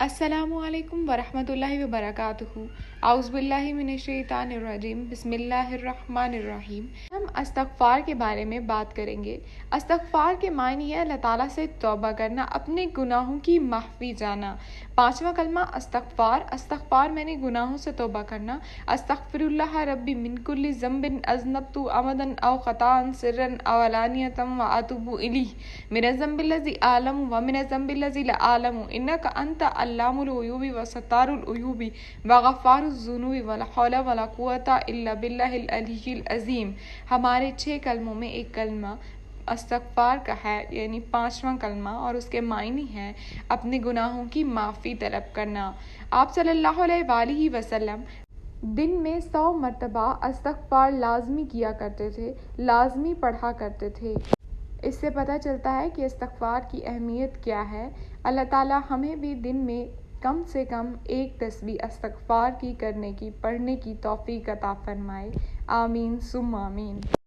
السلام علیکم ورحمۃ اللہ وبرکاتہ۔ اعوذ باللہ من الشیطان الرجیم، بسم اللہ الرحمن الرحیم۔ ہم استغفار کے بارے میں بات کریں گے۔ استغفار کے معنی ہے اللہ تعالیٰ سے توبہ کرنا، اپنے گناہوں کی معافی جانا۔ پانچواں کلمہ استغفار، استغفار میں نے گناہوں سے توبہ کرنا۔ استغفر اللہ ربی من کل ذنب اذنبت عمدا او خطا سرا او علانیۃ واتوب الیہ من الذنب الذی اعلم ومن الذنب الذی لا اعلم انک انت علام الغیوب وستار العیوب وغفار الذنوب ولا حول ولا قوة الا باللہ العلی العظیم۔ ہمارے 6 کلموں میں ایک کلمہ استغفار کا ہے، یعنی 5واں کلمہ، اور اس کے معنی ہے اپنے گناہوں کی معافی طلب کرنا۔ آپ صلی اللہ علیہ وآلہ وسلم دن میں 100 مرتبہ استغفار لازمی کیا کرتے تھے، لازمی پڑھا کرتے تھے۔ اس سے پتہ چلتا ہے کہ استغفار کی اہمیت کیا ہے۔ اللہ تعالیٰ ہمیں بھی دن میں کم سے کم 1 تسبیح استغفار کی کرنے کی، پڑھنے کی توفیق عطا فرمائے۔ آمین ثم آمین۔